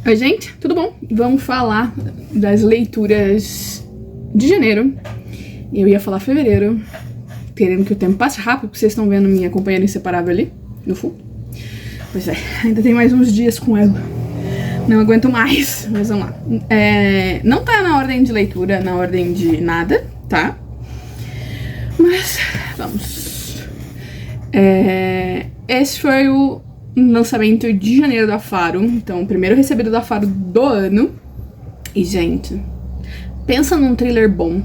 Oi, gente, tudo bom? Vamos falar das leituras de janeiro. Eu ia falar fevereiro, querendo que o tempo passe rápido, porque vocês estão vendo minha companheira inseparável ali, no fundo. Pois é, ainda tem mais uns dias com ela. Não aguento mais, mas vamos lá. Não tá na ordem de leitura, na ordem de nada, tá? Mas, vamos. Esse foi o lançamento de janeiro da Faro. Então, o primeiro recebido da Faro do ano. E, gente, pensa num thriller bom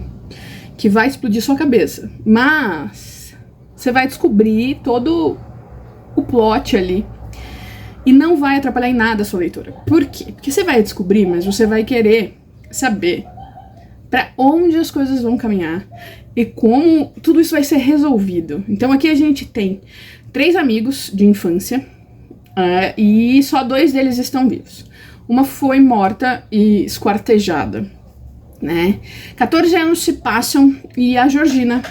que vai explodir sua cabeça. Mas você vai descobrir todo o plot ali e não vai atrapalhar em nada a sua leitura. Por quê? Porque você vai descobrir, mas você vai querer saber pra onde as coisas vão caminhar e como tudo isso vai ser resolvido. Então aqui a gente tem 3 amigos de infância, e só 2 deles estão vivos. Uma foi morta e esquartejada, né? 14 anos se passam e a Georgina,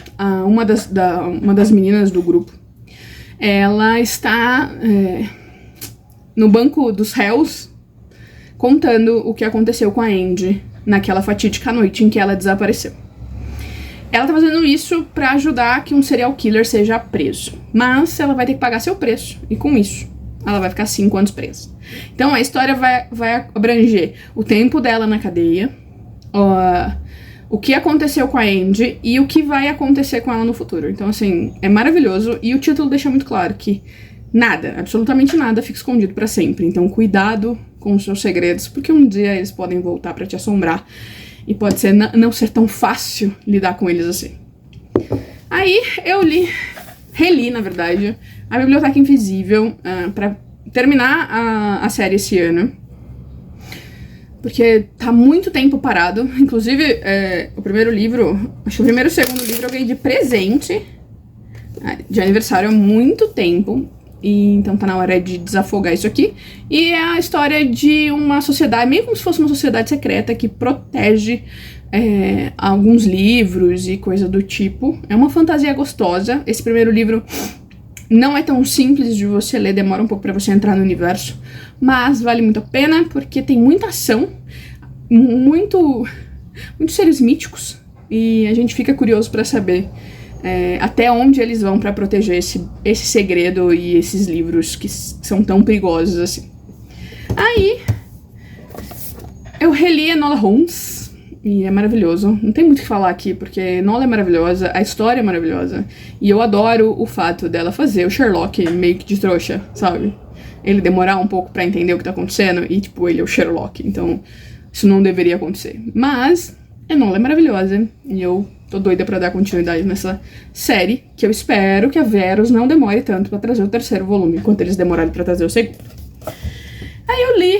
uma das meninas do grupo, ela está no banco dos réus contando o que aconteceu com a Andy naquela fatídica noite em que ela desapareceu. Ela tá fazendo isso pra ajudar que um serial killer seja preso, mas ela vai ter que pagar seu preço, e com isso ela vai ficar 5 anos presa. Então a história vai abranger o tempo dela na cadeia, o que aconteceu com a Andy e o que vai acontecer com ela no futuro. Então, assim, é maravilhoso, e o título deixa muito claro que nada, absolutamente nada, fica escondido pra sempre. Então, cuidado com os seus segredos, porque um dia eles podem voltar pra te assombrar e pode ser não ser tão fácil lidar com eles assim. Aí eu reli, na verdade, A Biblioteca Invisível pra terminar a série esse ano, porque tá muito tempo parado. Inclusive, o primeiro livro, acho que o primeiro e o segundo livro eu ganhei de presente de aniversário há muito tempo. E então tá na hora de desafogar isso aqui. E é a história de uma sociedade, meio como se fosse uma sociedade secreta que protege alguns livros e coisa do tipo. É uma fantasia gostosa. Esse primeiro livro não é tão simples de você ler, demora um pouco pra você entrar no universo, mas vale muito a pena porque tem muita ação, muitos seres míticos, e a gente fica curioso pra saber até onde eles vão pra proteger esse segredo e esses livros que são tão perigosos assim. Aí eu reli Enola Holmes e é maravilhoso. Não tem muito o que falar aqui, porque Enola é maravilhosa, a história é maravilhosa, e eu adoro o fato dela fazer o Sherlock meio que de trouxa, sabe? Ele demorar um pouco pra entender o que tá acontecendo e, tipo, ele é o Sherlock, então isso não deveria acontecer. Mas Enola é maravilhosa e eu tô doida pra dar continuidade nessa série, que eu espero que a Verus não demore tanto pra trazer o 3º volume, enquanto eles demorarem pra trazer o 2º. Aí eu li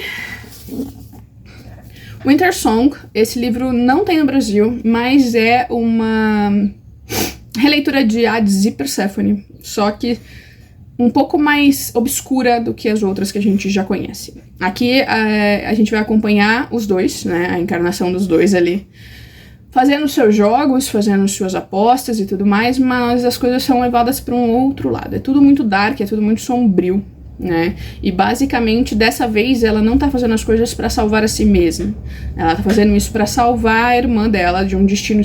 Winter Song. Esse livro não tem no Brasil, mas é uma releitura de Hades e Perséfone, só que um pouco mais obscura do que as outras que a gente já conhece. Aqui a gente vai acompanhar os dois, né, a encarnação dos dois ali, fazendo seus jogos, fazendo suas apostas e tudo mais, mas as coisas são levadas para um outro lado. É tudo muito dark, é tudo muito sombrio, né? E basicamente dessa vez ela não tá fazendo as coisas pra salvar a si mesma. Ela tá fazendo isso pra salvar a irmã dela de um destino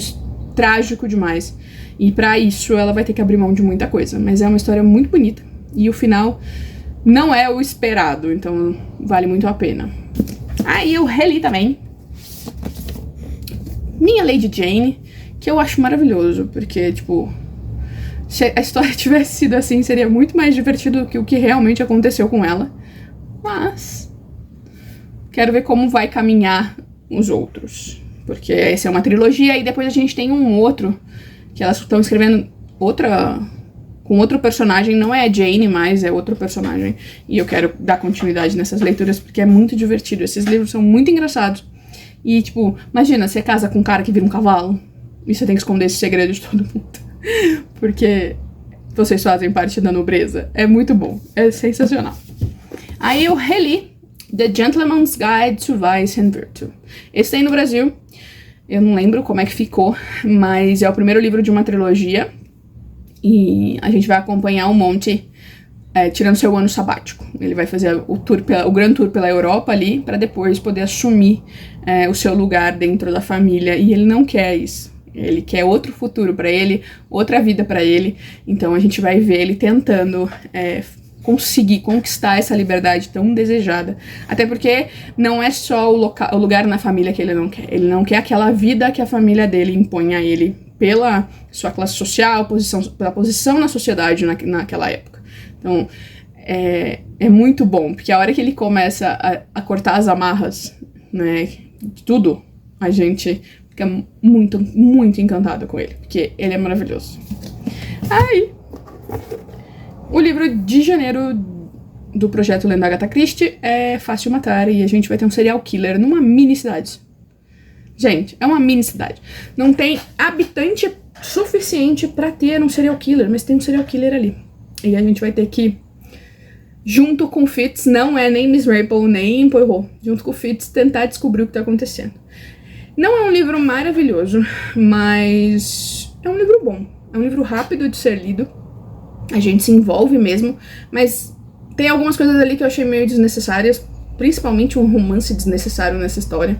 trágico demais. E pra isso ela vai ter que abrir mão de muita coisa. Mas é uma história muito bonita e o final não é o esperado, então vale muito a pena. Aí eu reli também Minha Lady Jane, que eu acho maravilhoso, porque, tipo, se a história tivesse sido assim, seria muito mais divertido do que o que realmente aconteceu com ela. Mas quero ver como vai caminhar os outros, porque essa é uma trilogia, e depois a gente tem um outro, que elas estão escrevendo com outro personagem, não é a Jane, mas é outro personagem, e eu quero dar continuidade nessas leituras, porque é muito divertido. Esses livros são muito engraçados. E, tipo, imagina, você casa com um cara que vira um cavalo, e você tem que esconder esse segredo de todo mundo, porque vocês fazem parte da nobreza. É muito bom, é sensacional. Aí eu reli The Gentleman's Guide to Vice and Virtue. Esse tem no Brasil, eu não lembro como é que ficou, mas é o primeiro livro de uma trilogia, e a gente vai acompanhar o Monty tirando seu ano sabático. Ele vai fazer o Grand Tour pela Europa ali, para depois poder assumir o seu lugar dentro da família, e ele não quer isso. Ele quer outro futuro para ele, outra vida para ele, então a gente vai ver ele tentando conseguir conquistar essa liberdade tão desejada. Até porque não é só o lugar na família que ele não quer aquela vida que a família dele impõe a ele pela sua classe social, pela posição na sociedade naquela época. Então, é muito bom, porque a hora que ele começa a cortar as amarras, né, de tudo, a gente fica muito, muito encantado com ele, porque ele é maravilhoso. Aí, o livro de janeiro do projeto Lendo Agatha Christie é Fácil Matar, e a gente vai ter um serial killer numa mini cidade. Gente, é uma mini cidade. Não tem habitante suficiente pra ter um serial killer, mas tem um serial killer ali. E a gente vai ter que, junto com o Fitz, não é nem Miss Marple, nem Poirot, junto com o Fitz, tentar descobrir o que tá acontecendo. Não é um livro maravilhoso, mas é um livro bom. É um livro rápido de ser lido. A gente se envolve mesmo, mas tem algumas coisas ali que eu achei meio desnecessárias, principalmente um romance desnecessário nessa história,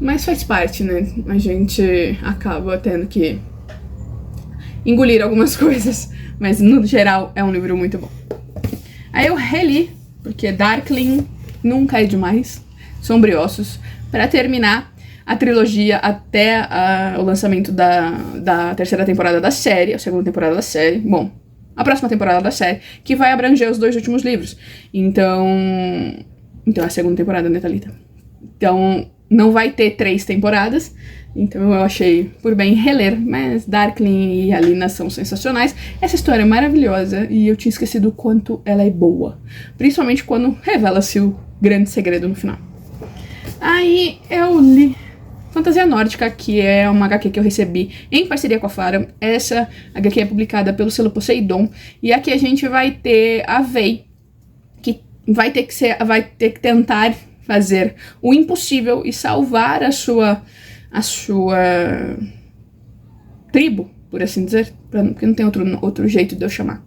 mas faz parte, né? A gente acaba tendo que engolir algumas coisas, mas no geral é um livro muito bom. Aí eu reli, porque Darkling nunca é demais, Sombriossos, pra terminar a trilogia até o lançamento da terceira temporada da série, a segunda temporada da série. Bom, a próxima temporada da série, que vai abranger os 2 últimos livros. Então a segunda temporada, né, Thalita? Então, não vai ter 3 temporadas, então eu achei por bem reler, mas Darkling e Alina são sensacionais. Essa história é maravilhosa, e eu tinha esquecido o quanto ela é boa, principalmente quando revela-se o grande segredo no final. Aí eu li Fantasia Nórdica, que é uma HQ que eu recebi em parceria com a Fara. Essa HQ é publicada pelo selo Poseidon, e aqui a gente vai ter a Vei, que vai ter que tentar fazer o impossível e salvar a sua tribo, por assim dizer, porque não tem outro jeito de eu chamar,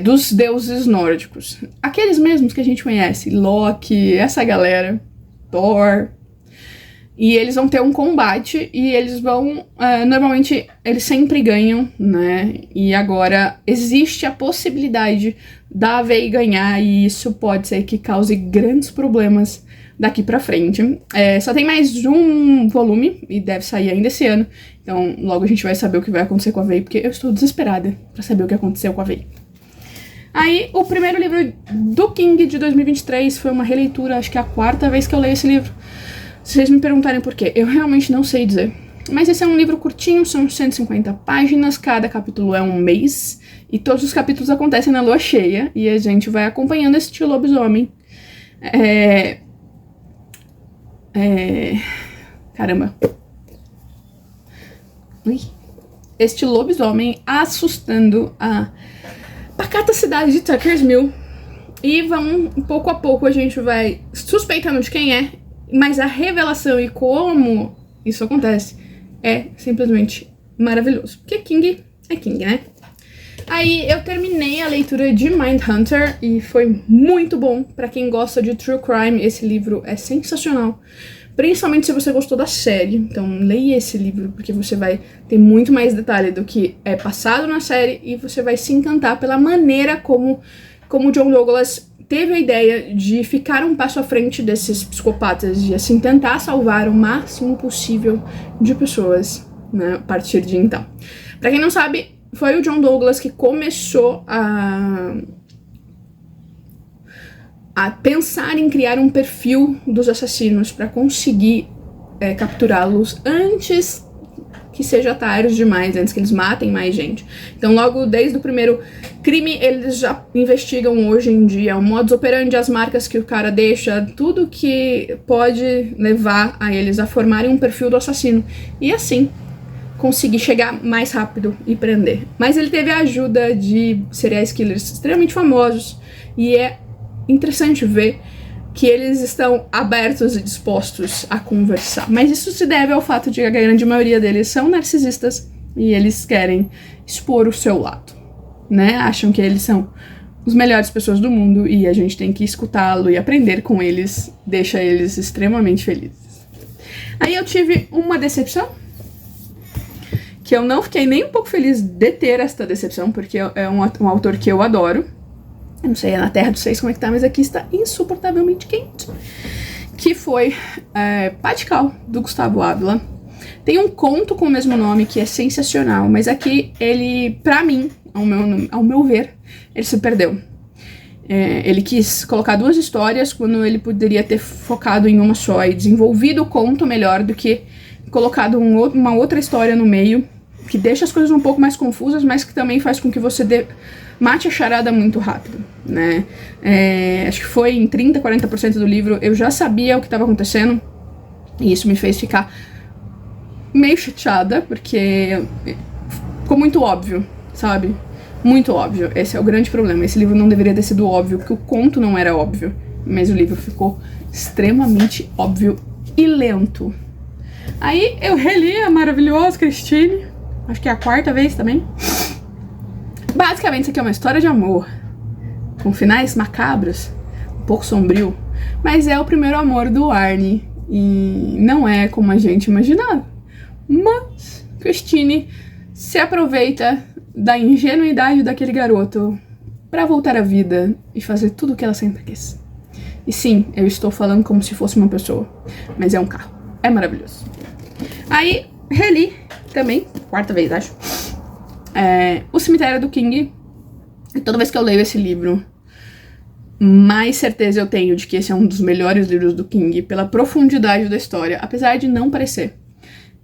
dos deuses nórdicos. Aqueles mesmos que a gente conhece, Loki, essa galera, Thor. E eles vão ter um combate, e eles vão... normalmente, eles sempre ganham, né? E agora existe a possibilidade da Vei ganhar, e isso pode ser que cause grandes problemas daqui pra frente. Só tem mais um volume, e deve sair ainda esse ano. Então, logo a gente vai saber o que vai acontecer com a Vei, porque eu estou desesperada pra saber o que aconteceu com a Vei. Aí, o primeiro livro do King de 2023 foi uma releitura, acho que é a 4ª vez que eu leio esse livro. Se vocês me perguntarem por quê, eu realmente não sei dizer. Mas esse é um livro curtinho, são 150 páginas, cada capítulo é um mês, e todos os capítulos acontecem na lua cheia, e a gente vai acompanhando este lobisomem. Caramba. Este lobisomem assustando a pacata cidade de Tucker's Mill. E pouco a pouco a gente vai suspeitando de quem é, mas a revelação e como isso acontece é simplesmente maravilhoso. Porque King é King, né? Aí eu terminei a leitura de Mindhunter e foi muito bom. Pra quem gosta de True Crime, esse livro é sensacional. Principalmente se você gostou da série. Então leia esse livro, porque você vai ter muito mais detalhe do que é passado na série, e você vai se encantar pela maneira como John Douglas teve a ideia de ficar um passo à frente desses psicopatas, de assim tentar salvar o máximo possível de pessoas, né, a partir de então. Pra quem não sabe, foi o John Douglas que começou a pensar em criar um perfil dos assassinos para conseguir capturá-los antes que seja tarde demais, antes que eles matem mais gente. Então, logo desde o primeiro crime, eles já investigam hoje em dia o modus operandi, as marcas que o cara deixa, tudo que pode levar a eles a formarem um perfil do assassino. E assim, conseguir chegar mais rápido e prender. Mas ele teve a ajuda de serial killers extremamente famosos, e é interessante ver que eles estão abertos e dispostos a conversar. Mas isso se deve ao fato de que a grande maioria deles são narcisistas e eles querem expor o seu lado, né? Acham que eles são os melhores pessoas do mundo e a gente tem que escutá-lo e aprender com eles, deixa eles extremamente felizes. Aí eu tive uma decepção, que eu não fiquei nem um pouco feliz de ter esta decepção, porque é um autor que eu adoro. Eu não sei, é na Terra dos Seis como é que tá, mas aqui está insuportavelmente quente. Que foi Patical, do Gustavo Ávila. Tem um conto com o mesmo nome que é sensacional, mas aqui ele, pra mim, ao meu ver, ele se perdeu. Ele quis colocar duas histórias quando ele poderia ter focado em uma só e desenvolvido o conto melhor do que colocado uma outra história no meio, que deixa as coisas um pouco mais confusas, mas que também faz com que você mate a charada muito rápido, né? Acho que foi em 30%, 40% do livro eu já sabia o que estava acontecendo, e isso me fez ficar meio chateada, porque ficou muito óbvio, sabe? Muito óbvio. Esse é o grande problema. Esse livro não deveria ter sido óbvio, porque o conto não era óbvio, mas o livro ficou extremamente óbvio e lento. Aí eu reli a maravilhosa Christine, acho que é a 4ª vez também. Basicamente isso aqui é uma história de amor, com finais macabros, um pouco sombrio, mas é o primeiro amor do Arnie, e não é como a gente imaginava. Mas Christine se aproveita da ingenuidade daquele garoto pra voltar à vida e fazer tudo o que ela sempre quis. E sim, eu estou falando como se fosse uma pessoa, mas é um carro. É maravilhoso. Aí, reli também, 4ª vez, acho, O Cemitério do King. E toda vez que eu leio esse livro, mais certeza eu tenho de que esse é um dos melhores livros do King, pela profundidade da história, apesar de não parecer.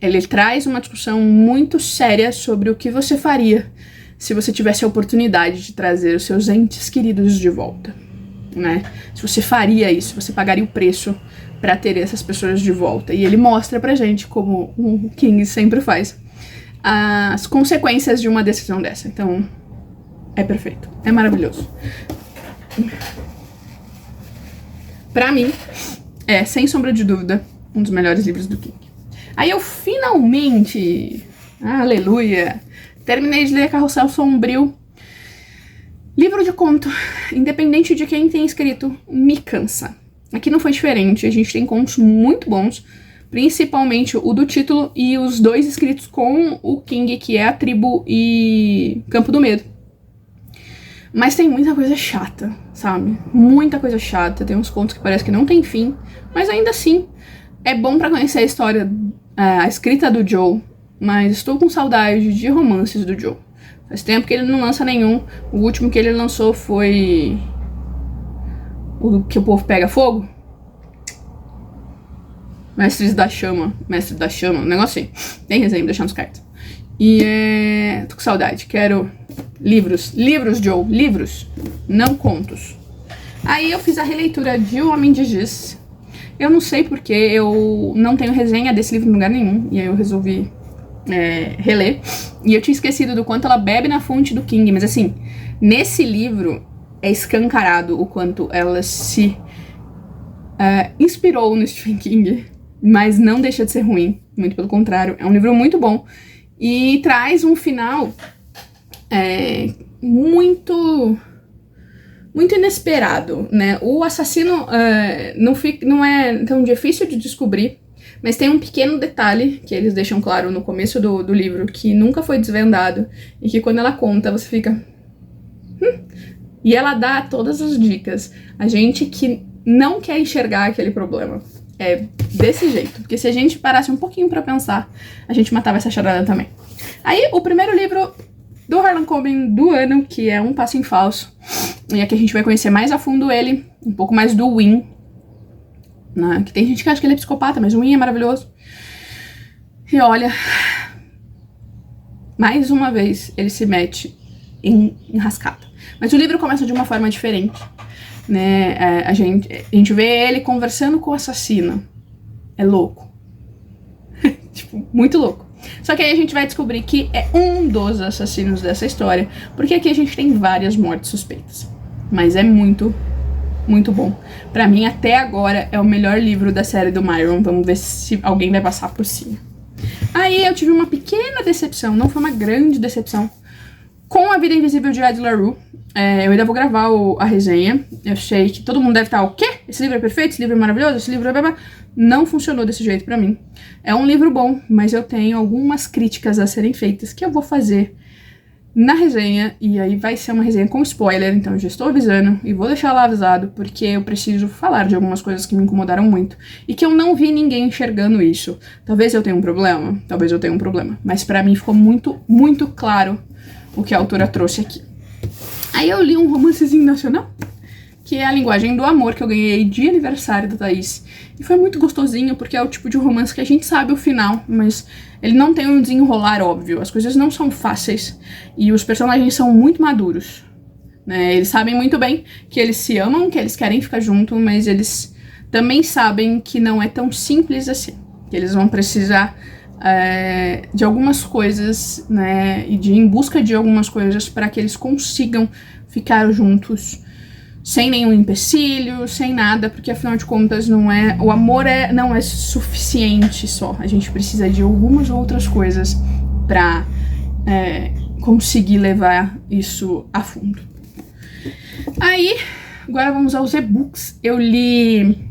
Ele traz uma discussão muito séria sobre o que você faria se você tivesse a oportunidade de trazer os seus entes queridos de volta, né? Se você faria isso, você pagaria o preço pra ter essas pessoas de volta. E ele mostra pra gente, como o King sempre faz, as consequências de uma decisão dessa. Então, é perfeito. É maravilhoso. Pra mim, é, sem sombra de dúvida, um dos melhores livros do King. Aí eu finalmente, aleluia, terminei de ler Carrossel Sombrio. Livro de conto, independente de quem tem escrito, me cansa. Aqui não foi diferente, a gente tem contos muito bons, principalmente o do título e os 2 escritos com o King, que é A Tribo e Campo do Medo. Mas tem muita coisa chata, sabe? Muita coisa chata, tem uns contos que parece que não tem fim, mas ainda assim é bom pra conhecer a história, a escrita do Joe, mas estou com saudade de romances do Joe. Faz tempo que ele não lança nenhum. O último que ele lançou foi o que o povo pega fogo. Mestre da Chama, um negócio assim. Tem resenha, deixar nos cards. E tô com saudade, quero livros, Joe, livros, não contos. Aí eu fiz a releitura de O Homem de Giz. Eu não sei porque eu não tenho resenha desse livro em lugar nenhum, e aí eu resolvi reler. E eu tinha esquecido do quanto ela bebe na fonte do King, mas assim, nesse livro é escancarado o quanto ela se inspirou no Stephen King, mas não deixa de ser ruim, muito pelo contrário, é um livro muito bom e traz um final muito inesperado, né? O assassino não é tão difícil de descobrir, mas tem um pequeno detalhe que eles deixam claro no começo do livro, que nunca foi desvendado, e que quando ela conta, você fica... E ela dá todas as dicas. A gente que não quer enxergar aquele problema. É desse jeito, porque se a gente parasse um pouquinho pra pensar, a gente matava essa charada também. Aí, o primeiro livro do Harlan Coben do ano, que é Um Passo em Falso, e aqui a gente vai conhecer mais a fundo ele, um pouco mais do Win, né? Que tem gente que acha que ele é psicopata, mas o Win é maravilhoso. E olha, mais uma vez ele se mete em enrascada. Mas o livro começa de uma forma diferente, né? A gente vê ele conversando com o assassino. É louco. Tipo, muito louco. Só que aí a gente vai descobrir que é um dos assassinos dessa história, porque aqui a gente tem várias mortes suspeitas. Mas é muito, muito bom. Pra mim, até agora, é o melhor livro da série do Myron. Vamos ver se alguém vai passar por cima. Aí eu tive uma pequena decepção, não foi uma grande decepção, Com A Vida Invisível de Ed La Rue, eu ainda vou gravar a resenha. Eu sei que todo mundo deve estar, o quê? Esse livro é perfeito? Esse livro é maravilhoso? Esse livro é... Não funcionou desse jeito pra mim. É um livro bom, mas eu tenho algumas críticas a serem feitas que eu vou fazer na resenha, e aí vai ser uma resenha com spoiler, então eu já estou avisando e vou deixar lá avisado, porque eu preciso falar de algumas coisas que me incomodaram muito e que eu não vi ninguém enxergando isso. Talvez eu tenha um problema, mas pra mim ficou muito, muito claro o que a autora trouxe aqui. Aí eu li um romancezinho nacional, que é A Linguagem do Amor, que eu ganhei de aniversário da Thaís. E foi muito gostosinho, porque é o tipo de romance que a gente sabe o final, mas ele não tem um desenrolar óbvio. As coisas não são fáceis e os personagens são muito maduros, né? Eles sabem muito bem que eles se amam, que eles querem ficar juntos, mas eles também sabem que não é tão simples assim. Que eles vão precisar de algumas coisas, né? E de ir em busca de algumas coisas para que eles consigam ficar juntos sem nenhum empecilho, sem nada, porque afinal de contas o amor não é suficiente só. A gente precisa de algumas outras coisas pra conseguir levar isso a fundo. Aí, agora vamos aos e-books. Eu li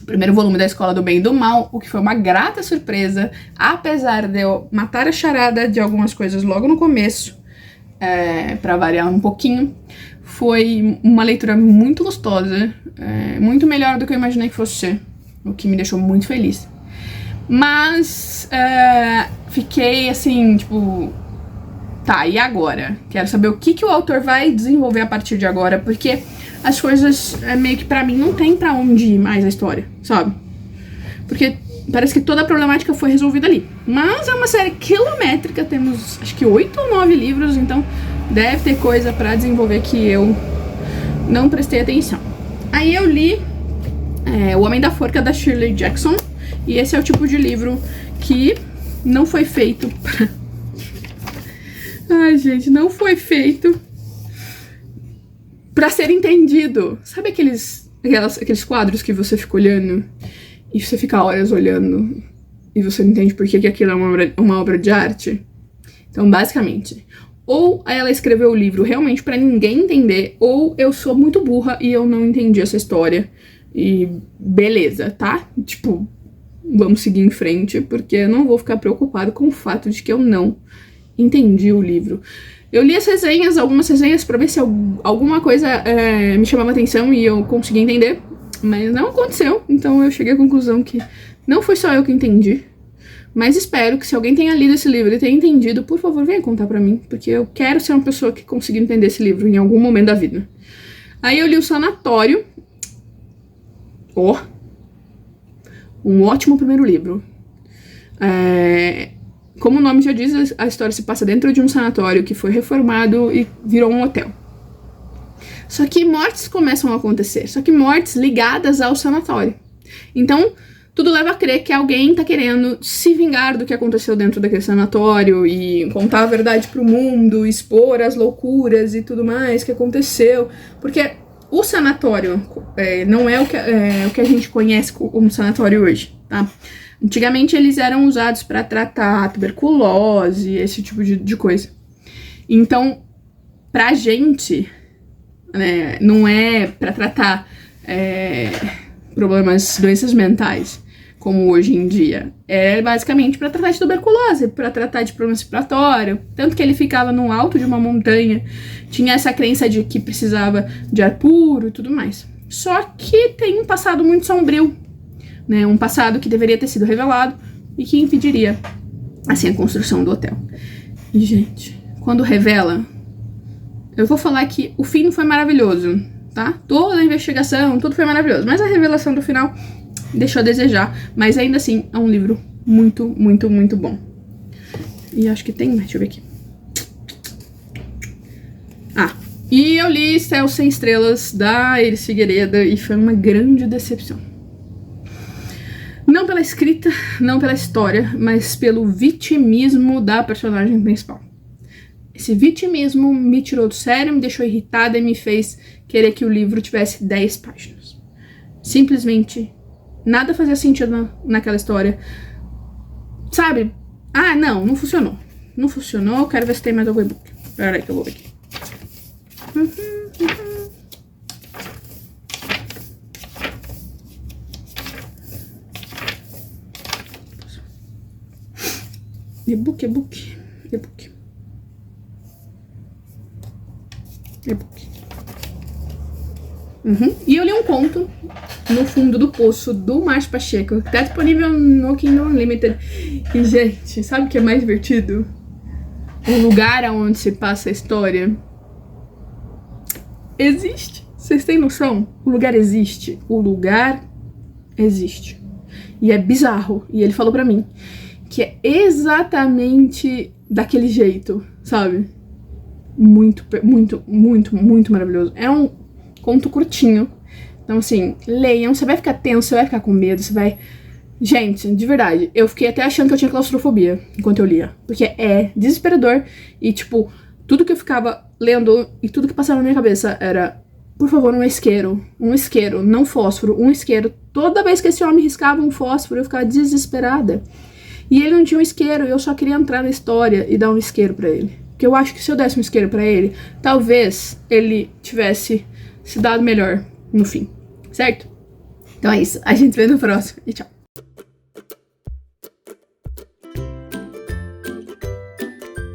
o primeiro volume da Escola do Bem e do Mal, o que foi uma grata surpresa, apesar de eu matar a charada de algumas coisas logo no começo, pra variar um pouquinho. Foi uma leitura muito gostosa, muito melhor do que eu imaginei que fosse ser, o que me deixou muito feliz. Mas fiquei assim, tipo, tá, e agora? Quero saber o que o autor vai desenvolver a partir de agora, porque as coisas, meio que pra mim, não tem pra onde ir mais a história, sabe? Porque parece que toda a problemática foi resolvida ali. Mas é uma série quilométrica, temos acho que 8 ou 9 livros, então deve ter coisa pra desenvolver que eu não prestei atenção. Aí eu li O Homem da Forca, da Shirley Jackson, e esse é o tipo de livro que não foi feito pra... Ai, gente, não foi feito pra ser entendido. Sabe aqueles quadros que você fica olhando e você fica horas olhando e você não entende por que aquilo é uma obra de arte? Então, basicamente, ou ela escreveu o livro realmente pra ninguém entender, ou eu sou muito burra e eu não entendi essa história. E beleza, tá? Tipo, vamos seguir em frente, porque eu não vou ficar preocupado com o fato de que eu não entendi o livro. Eu li as resenhas, algumas resenhas, pra ver se alguma coisa me chamava atenção e eu consegui entender, mas não aconteceu. Então eu cheguei à conclusão que não foi só eu que entendi. Mas espero que se alguém tenha lido esse livro e tenha entendido, por favor, venha contar pra mim, porque eu quero ser uma pessoa que consiga entender esse livro em algum momento da vida. Aí eu li O Sanatório. Um ótimo primeiro livro. Como o nome já diz, a história se passa dentro de um sanatório que foi reformado e virou um hotel. Só que mortes começam a acontecer, só que mortes ligadas ao sanatório. Então, tudo leva a crer que alguém tá querendo se vingar do que aconteceu dentro daquele sanatório e contar a verdade pro mundo, expor as loucuras e tudo mais que aconteceu. Porque o sanatório não é o que a gente conhece como sanatório hoje, tá? Antigamente eles eram usados para tratar tuberculose, esse tipo de coisa. Então, pra gente, não é para tratar problemas, doenças mentais, como hoje em dia. É basicamente para tratar de tuberculose, para tratar de problema respiratório. Tanto que ele ficava no alto de uma montanha, tinha essa crença de que precisava de ar puro e tudo mais. Só que tem um passado muito sombrio, né? Um passado que deveria ter sido revelado e que impediria, assim, a construção do hotel. E, gente, quando revela, eu vou falar que o fim não foi maravilhoso, tá? Toda a investigação, tudo foi maravilhoso, mas a revelação do final deixou a desejar, mas ainda assim é um livro muito, muito, muito bom. E acho que tem mais, deixa eu ver aqui. E eu li Céu Sem Estrelas, da Elis Figueiredo, e foi uma grande decepção. Não pela escrita, não pela história, mas pelo vitimismo da personagem principal. Esse vitimismo me tirou do sério, me deixou irritada e me fez querer que o livro tivesse 10 páginas. Simplesmente nada fazia sentido naquela história. Sabe? Não funcionou. Não funcionou, quero ver se tem mais algum e-book. Pera aí que eu vou ver aqui. E-book. E eu li um conto no fundo do poço do Márcio Pacheco, que tá disponível no Kindle Unlimited. E, gente, sabe o que é mais divertido? O lugar onde se passa a história existe. Vocês têm noção? O lugar existe. O lugar existe. E é bizarro. E ele falou pra mim que é exatamente daquele jeito, sabe? Muito maravilhoso. É um conto curtinho. Então, assim, leiam. Você vai ficar tenso, você vai ficar com medo, você vai... Gente, de verdade, eu fiquei até achando que eu tinha claustrofobia enquanto eu lia. Porque é desesperador. E, tipo, tudo que eu ficava lendo e tudo que passava na minha cabeça era... Por favor, um isqueiro, não fósforo, um isqueiro. Toda vez que esse homem riscava um fósforo, eu ficava desesperada. E ele não tinha um isqueiro, e eu só queria entrar na história e dar um isqueiro pra ele. Porque eu acho que se eu desse um isqueiro pra ele, talvez ele tivesse se dado melhor no fim, certo? Então é isso, a gente vê no próximo e tchau.